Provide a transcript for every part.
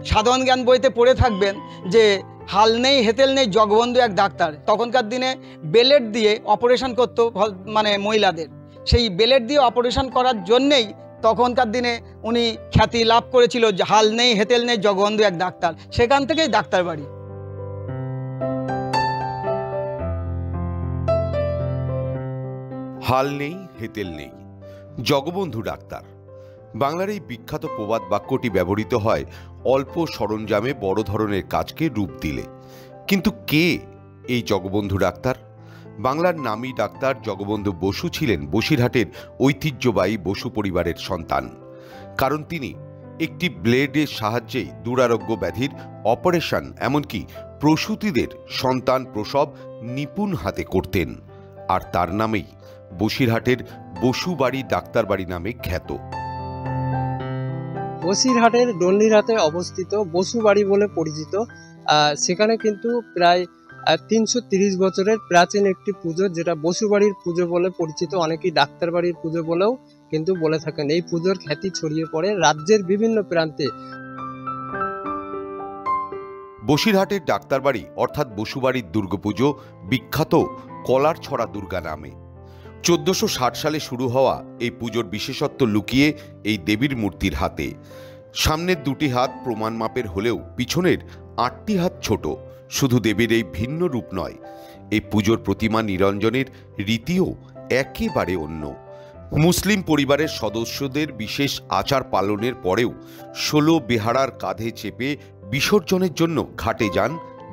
সাধারণ জ্ঞান বইতে পড়ে থাকবেন যে হাল নেই হেতেল নেই জগবন্ধু এক ডাক্তার। তখনকার দিনে বেলেট দিয়ে অপারেশন করতো মানে মহিলাদের, সেই বেলেট দিয়ে অপারেশন করার জন্যেই তখনকার দিনে উনি খ্যাতি লাভ করেছিল যে হাল নেই হেতেল নেই জগবন্ধু এক ডাক্তার। সেখান থেকেই ডাক্তার বাড়ি। হাল নেই হেতেল নেই জগবন্ধু ডাক্তার, বাংলার এই বিখ্যাত প্রবাদ বাক্যটি ব্যবহৃত হয় অল্প সরঞ্জামে বড় ধরনের কাজকে রূপ দিলে। কিন্তু কে এই জগবন্ধু ডাক্তার? বাংলার নামী ডাক্তার জগবন্ধু বসু ছিলেন বসিরহাটের ঐতিহ্যবাহী বসু পরিবারের সন্তান। কারণ তিনি একটি ব্লেডের সাহায্যেই দুরারোগ্য ব্যাধির অপারেশন, এমনকি প্রসূতিদের সন্তান প্রসব নিপুণ হাতে করতেন। আর তার নামেই বসিরহাটের বসুবাড়ি ডাক্তারবাড়ি নামে খ্যাত। বসিরহাটের ডন্ডিরহাটে অবস্থিত বসুবাড়ি বলে পরিচিত। সেখানে কিন্তু প্রায় 330 বছরের প্রাচীন একটি পুজো, যেটা বসুবাড়ির পুজো বলে পরিচিত। অনেকেই ডাক্তারবাড়ির পুজো বলেও কিন্তু বলে থাকেন। এই পুজোর খ্যাতি ছড়িয়ে পড়ে রাজ্যের বিভিন্ন প্রান্তে। বসিরহাটের ডাক্তারবাড়ি অর্থাৎ বসুবাড়ির দুর্গাপুজো বিখ্যাত কলারছড়া দুর্গা নামে। 1460 সালে শুরু হওয়া এই পুজোর বিশেষত্ব লুকিয়ে এই দেবীর মূর্তির হাতে। সামনের দুটি হাত প্রমাণ মাপের হলেও পিছনের 8টি হাত ছোট। শুধু দেবীর এই ভিন্ন রূপ নয়, এই পুজোর প্রতিমা নিরঞ্জনের রীতিও একেবারে অন্য। মুসলিম পরিবারের সদস্যদের বিশেষ আচার পালনের পরেও 16 বেহারার কাঁধে চেপে বিসর্জনের জন্য ঘাটে যান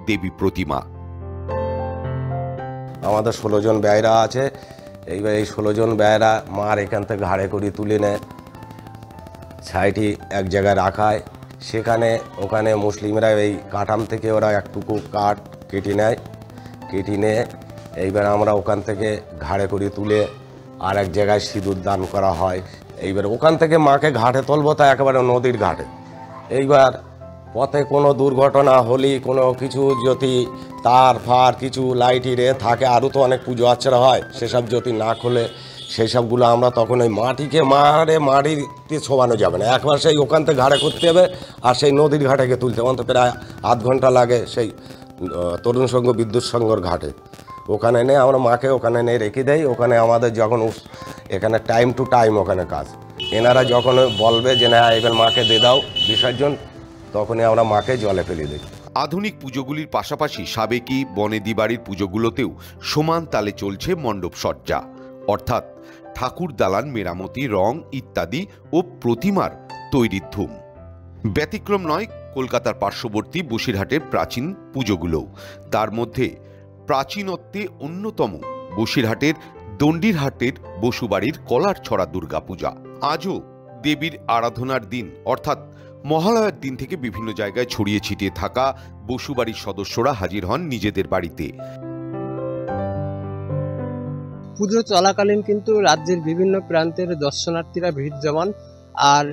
দেবী প্রতিমা। আমাদের 16 জন বেহারা আছে। এইবার এই 16 জন বেহারা মার এখান থেকে ঘাড়ে করে তুলে নেয়, ছাইটি এক জায়গায় রাখায়। সেখানে ওখানে মুসলিমরা এই কাঠাম থেকে ওরা একটুকু কাঠ কেটে নেয়, কেটে নিয়ে এইবার আমরা ওখান থেকে ঘাড়ে করে তুলে আর এক জায়গায় সিঁদুর দান করা হয়। এইবার ওখান থেকে মাকে ঘাটে তুলবো, তা একেবারে নদীর ঘাটে। এইবার পথে কোনো দুর্ঘটনা হলে, কোনো কিছু যদি তার ফার কিছু লাইটিরে থাকে, আরও তো অনেক পুজো আর্চা হয়, সেসব যদি না খোলে সেই সবগুলো আমরা তখন ওই মাটিকে মাটিতে ছোবানো যাবে না, একবার সেই ওখান থেকে ঘাড়ে করতে হবে আর সেই নদীর ঘাটে গিয়ে তুলতে হবে। অন্তত প্রায় আধ ঘন্টা লাগে সেই তরুণ সংঘ বিদ্যুৎ সংঘর ঘাটে। ওখানে নিয়ে আমরা মাকে ওখানে নিয়ে রেখে দেই। ওখানে আমাদের যখন এখানে টাইম টু টাইম ওখানে কাজ, এনারা যখন বলবে যে না এবার মাকে দিয়ে দাও বিসর্জন, তখনই আমরা মাকে জলে ফেলে দিই। আধুনিক পুজোগুলির পাশাপাশি সাবেকি বনেদি বাড়ির পুজোগুলোতেও সমান তালে চলছে মণ্ডপ সজ্জা, অর্থাৎ ঠাকুর দালান মেরামতি, রং ইত্যাদি ও প্রতিমার তৈরির ধুম। ব্যতিক্রম নয় কলকাতার পার্শ্ববর্তী বসিরহাটের প্রাচীন পুজোগুলো। তার মধ্যে প্রাচীনত্বে অন্যতম বসিরহাটের দণ্ডিরহাটের বসুবাড়ির কলারছড়া দুর্গাপূজা। আজও দেবীর আরাধনার দিন অর্থাৎ মহালয়ার দিন থেকে বিভিন্ন জায়গায় ছড়িয়ে ছিটিয়ে থাকা বসুবাড়ির সদস্যরা হাজির হন নিজেদের বাড়িতে। পুজো চলাকালীন কিন্তু রাজ্যের বিভিন্ন প্রান্তের দর্শনার্থীরা ভিড় জমান। আর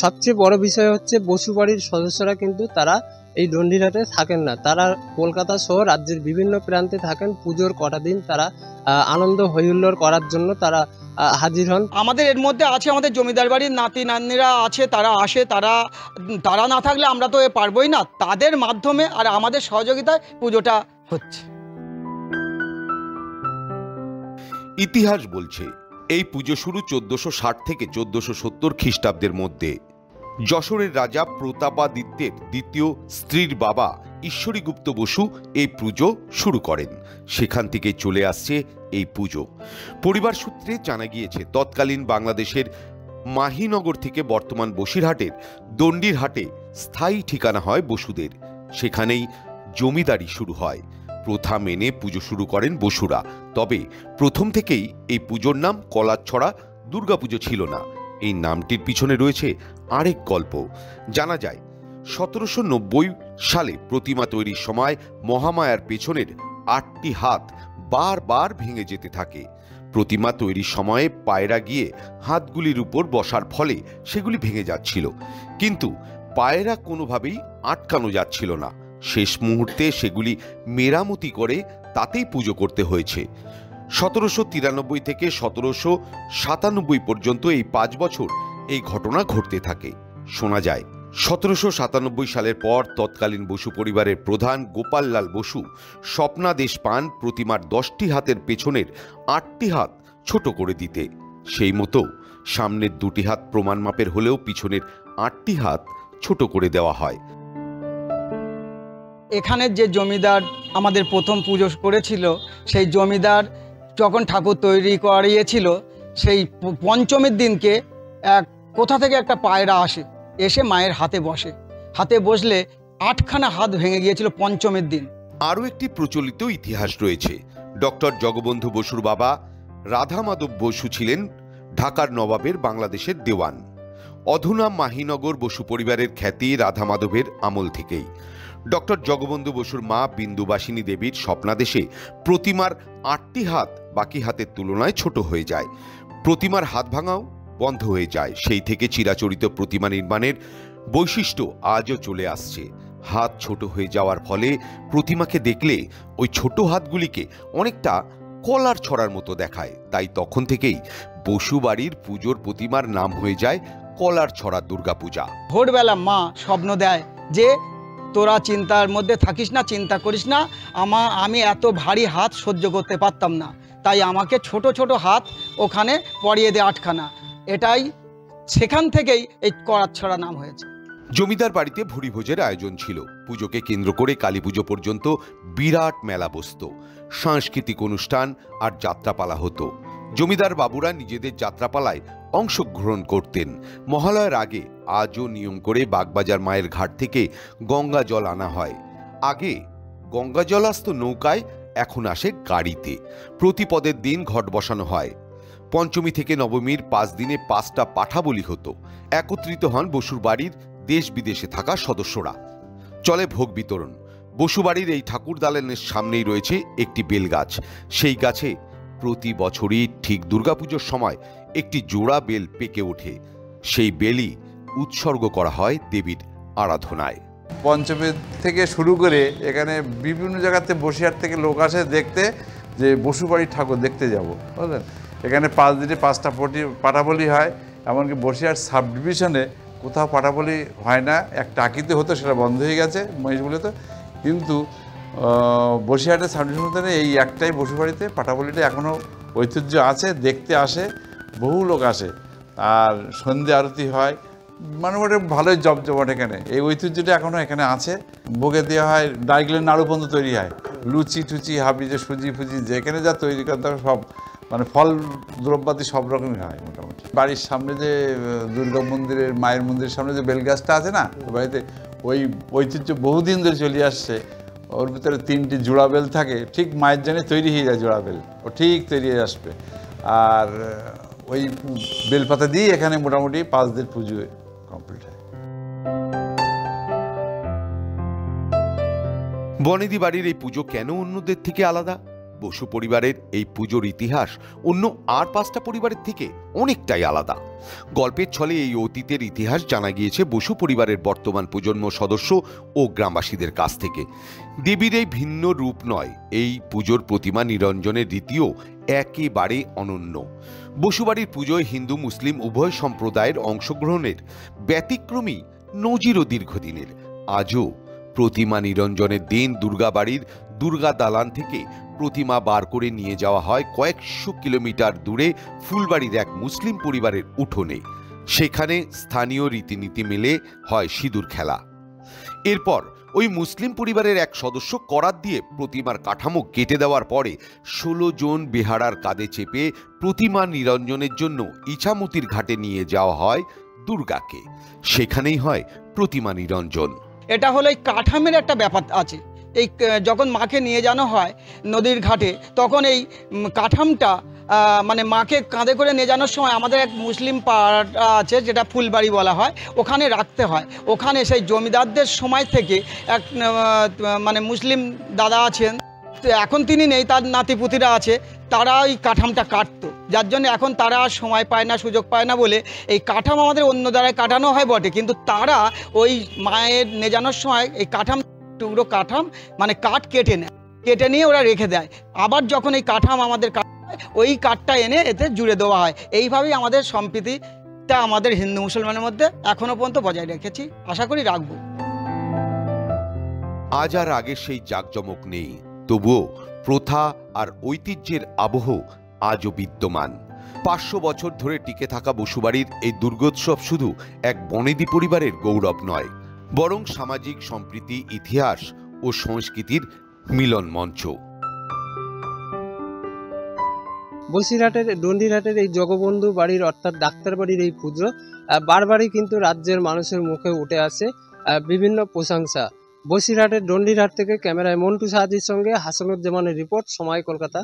সবচেয়ে বড় বিষয় হচ্ছে বসুবাড়ির সদস্যরা কিন্তু তারা এই ডন্ডিরহাটে থাকেন না, তারা কলকাতা সহ রাজ্যের বিভিন্ন প্রান্তে থাকেন। পুজোর কটা দিন তারা আনন্দ হৈহুল্লোড় করার জন্য তারা হাজির হন। আমাদের এর মধ্যে আছে আমাদের জমিদার বাড়ির নাতি নাতনিরা আছে, তারা আসে, তারা না থাকলে আমরা তো পারবই না। তাদের মাধ্যমে আর আমাদের সহযোগিতায় পুজোটা হচ্ছে। ইতিহাস বলছে এই পুজো শুরু 1460 থেকে 1470 খ্রিস্টাব্দের মধ্যে। যশোরের রাজা প্রতাপাদিত্যের দ্বিতীয় স্ত্রীর বাবা ঈশ্বরীগুপ্ত বসু এই পুজো শুরু করেন। সেখান থেকে চলে আসছে এই পুজো। পরিবার সূত্রে জানা গিয়েছে তৎকালীন বাংলাদেশের মাহিনগর থেকে বর্তমান বসিরহাটের দণ্ডিরহাটে স্থায়ী ঠিকানা হয় বসুদের। সেখানেই জমিদারি শুরু হয়। প্রথা মেনে পুজো শুরু করেন বসুরা। তবে প্রথম থেকেই এই পুজোর নাম কলারছড়া দুর্গাপুজো ছিল না। এই নামটির পিছনে রয়েছে আরেক গল্প। জানা যায় 1790 সালে প্রতিমা তৈরির সময় মহামায়ার পেছনের 8টি হাত বারবার ভেঙে যেতে থাকে। প্রতিমা তৈরির সময়ে পায়রা গিয়ে হাতগুলির উপর বসার ফলে সেগুলি ভেঙে যাচ্ছিল, কিন্তু পায়রা কোনোভাবেই আটকানো যাচ্ছিল না। শেষ মুহূর্তে সেগুলি মেরামতি করে তাতেই পুজো করতে হয়েছে। 1793 থেকে 1797 পর্যন্ত এই 5 বছর এই ঘটনা ঘটতে থাকে। শোনা যায় 1797 সালের পর তৎকালীন বসু পরিবারের প্রধান গোপাললাল বসু স্বপ্নাদেশ পান প্রতিমার 10টি হাতের পেছনের 8টি হাত ছোট করে দিতে। সেই মতো সামনের 2টি হাত প্রমাণ মাপের হলেও পিছনের 8টি হাত ছোট করে দেওয়া হয়। এখানের যে জমিদার আমাদের প্রথম পুজো করেছিল, সেই জমিদার যখন ঠাকুর তৈরি করিয়েছিল, সেই পঞ্চমীর দিনকে কোথা থেকে একটা পায়রা এসে মায়ের হাতে বসে। হাতে বসলে 8খানা হাত ভেঙে গিয়েছিল পঞ্চমীর দিন। আরও একটি প্রচলিত ইতিহাস রয়েছে। ডক্টর জগবন্ধু বসুর বাবা রাধা মাধব বসু ছিলেন ঢাকার নবাবের বাংলাদেশের দেওয়ান। অধুনা মাহিনগর বসু পরিবারের খ্যাতি রাধা মাধবের আমল থেকেই। ডক্টর জগবন্ধু বসুর মা বিন্দুবাসিনী দেবীর স্বপ্নাদেশে প্রতিমার 8টি হাত বাকি হাতের তুলনায় ছোট হয়ে যায়। প্রতিমার হাত ভাঙাও বন্ধ হয়ে যায়। সেই থেকে চিরাচরিত প্রতিমা নির্মাণের বৈশিষ্ট্য আজও চলে আসছে। হাত ছোট হয়ে যাওয়ার ফলে প্রতিমাকে দেখলে ওই ছোট হাতগুলিকে অনেকটা কলার ছড়ার মতো দেখায়। তাই তখন থেকেই বসু বাড়ির পুজোর প্রতিমার নাম হয়ে যায় কলার ছড়া দুর্গাপূজা। ভোরবেলা মা স্বপ্ন দেয় যে তোরা চিন্তার মধ্যে থাকিস না, চিন্তা করিস না, আমি এত ভারী হাত সহ্য করতে পারতাম না, তাই আমাকে ছোট ছোট হাত ওখানে পরিয়ে দে 8খানা। এটাই সেখান থেকেই এই কলার ছড়া নাম হয়েছে। জমিদার বাড়িতে ভুরিভোজের আয়োজন ছিল। পুজোকে কেন্দ্র করে কালী পুজো পর্যন্ত বিরাট মেলা বসত। সাংস্কৃতিক অনুষ্ঠান আর যাত্রাপালা হতো। জমিদার বাবুরা নিজেদের যাত্রাপালায় অংশগ্রহণ করতেন। মহালয়ার আগে আজও নিয়ম করে বাগবাজার মায়ের ঘাট থেকে গঙ্গা জল আনা হয়। আগে গঙ্গা জল আসতো নৌকায়, এখন আসে গাড়িতে। প্রতিপদের দিন ঘট বসানো হয়। পঞ্চমী থেকে নবমীর 5 দিনে 5টা পাঠা বলি হতো। একত্রিত হন বসুর বাড়ির দেশ বিদেশে থাকা সদস্যরা। চলে ভোগ বিতরণ। বসুবাড়ির এই ঠাকুর দালানের সামনেই রয়েছে একটি বেল গাছ। সেই গাছে প্রতি বছরই ঠিক দুর্গাপুজোর সময় একটি জোড়া বেল পেকে ওঠে। সেই বেলই উৎসর্গ করা হয় দেবীর আরাধনায়। পঞ্চমী থেকে শুরু করে এখানে বিভিন্ন জায়গাতে বসিরহাট থেকে লোক আসে দেখতে, যে বসুবাড়ির ঠাকুর দেখতে যাব, বুঝলেন। এখানে 5 দিনে 5টা পাঠাবলি হয়। এমনকি বসিরহাট সাব ডিভিশনে কোথাও পাঠাবলি হয় না। একটা টাকিতে হতো, সেটা বন্ধ হয়ে গেছে মহিষগুলোতে। কিন্তু বসিরহাটের সাব ডিভিশনে এই একটাই বসুবাড়িতে পাঠাবলিটা এখনও ঐতিহ্য আছে, দেখতে আসে, বহু লোক আসে। আর সন্ধ্যে আরতি হয়, মোটামুটি ভালোই জমজমাট এখানে। এই ঐতিহ্যটা এখনও এখানে আছে। ভোগে দেওয়া হয়, নারকেলের নাড়ু পর্যন্ত তৈরি হয়, লুচি টুচি হাবি, যে সুজি ফুজি যেখানে যা তৈরি করতে হবে সব, মানে ফল দ্রব্যাদি সব রকমই হয় মোটামুটি। বাড়ির সামনে যে দুর্গা মন্দিরের মায়ের মন্দিরের সামনে যে বেলগাছটা আছে না, বাড়িতে ওই ঐতিহ্য বহুদিন ধরে চলে আসছে। ওর ভিতরে 3টি জোড়া বেল থাকে, ঠিক মায়ের জন্য তৈরি হয়ে যায় জোড়া বেল, ও ঠিক তৈরি হয়ে আসবে। আর ওই বেলপাতা দিয়ে এখানে মোটামুটি 5 দিন পুজো কমপ্লিট হয়। বনেদি বাড়ির এই পুজো কেন অন্যদের থেকে আলাদা? বসু পরিবারের এই পুজোর ইতিহাস অন্য আর 5টা পরিবারের থেকে অনেকটাই আলাদা। গল্পের ছলে এই অতীতের ইতিহাস জানা গিয়েছে বসু পরিবারের বর্তমান প্রজন্ম সদস্য ও গ্রামবাসীদের কাছ থেকে। দেবীর এই ভিন্ন রূপ নয়, এই পুজোর প্রতিমা নিরঞ্জনের রীতিও একেবারে অনন্য। বসুবাড়ির পুজোয় হিন্দু মুসলিম উভয় সম্প্রদায়ের অংশগ্রহণের ব্যতিক্রমী নজিরও দীর্ঘদিনের। আজও প্রতিমা নিরঞ্জনের দিন দুর্গাবাড়ির দুর্গা দালান থেকে প্রতিমা বার করে নিয়ে যাওয়া হয় কয়েকশো কিলোমিটার দূরে ফুলবাড়ির এক মুসলিম পরিবারের উঠোনে। সেখানে স্থানীয় রীতিনীতি মেলে হয় সিঁদুর খেলা। এরপর ওই মুসলিম পরিবারের এক সদস্য করাত দিয়ে প্রতিমার কাঠামো কেটে দেওয়ার পরে 16 জন বেহারার কাঁধে চেপে প্রতিমা নিরঞ্জনের জন্য ইছামতির ঘাটে নিয়ে যাওয়া হয় দুর্গাকে। সেখানেই হয় প্রতিমা নিরঞ্জন। এটা হলো এই কাঠামের একটা ব্যাপার আছে। এই যখন মাকে নিয়ে যাওয়া হয় নদীর ঘাটে, তখন এই কাঠামটা মানে মাকে কাঁধে করে নিয়ে যাওয়ার সময় আমাদের এক মুসলিম পাড়া আছে, যেটা ফুলবাড়ি বলা হয়, ওখানে রাখতে হয়। ওখানে সেই জমিদারদের সময় থেকে এক মানে মুসলিম দাদা আছেন, এখন তিনি নেই, তার নাতিপুতিরা আছে, তারা এই কাঠামটা কাটতো। যার জন্য এখন তারা আর সময় পায় না, সুযোগ পায় না বলে এই কাঠাম আমাদের অন্য দ্বারায় কাটানো হয় বটে, কিন্তু তারা ওই মায়ের নিয়ে যাওয়ার সময় এই কাঠাম টুকরো কাঠাম মানে কাঠ কেটে নেয়, কেটে নিয়ে ওরা রেখে দেয়। আবার যখন এই কাঠাম আমাদের ওই কাঠটা এনে এতে জুড়ে দেওয়া হয়। এইভাবেই আমাদের সম্প্রীতি তা আমাদের হিন্দু মুসলমানের মধ্যে এখনো পর্যন্ত বজায় রেখেছি, আশা করি রাখবো। আজ আর আগের সেই জাঁকজমক নেই, তবুও প্রথা আর ঐতিহ্যের আবহ আজও বিদ্যমান। 500 বছর ধরে টিকে থাকা বসুবাড়ির এই দুর্গোৎসব শুধু এক বনেদি পরিবারের গৌরব নয়, বরং সামাজিক সম্প্রীতি, ইতিহাস ও সংস্কৃতির মিলন মঞ্চ। বসিরহাটের ডন্ডিরহাটের এই জগবন্ধু বাড়ির অর্থাৎ ডাক্তার বাড়ির এই পুজো বারবারই কিন্তু রাজ্যের মানুষের মুখে উঠে আসে বিভিন্ন প্রশংসা। বসিরহাটের ডন্ডিরহাট থেকে ক্যামেরায় মন্টু সাহাজির সঙ্গে হাসানুজ্জামানের রিপোর্ট, সময়, কলকাতা।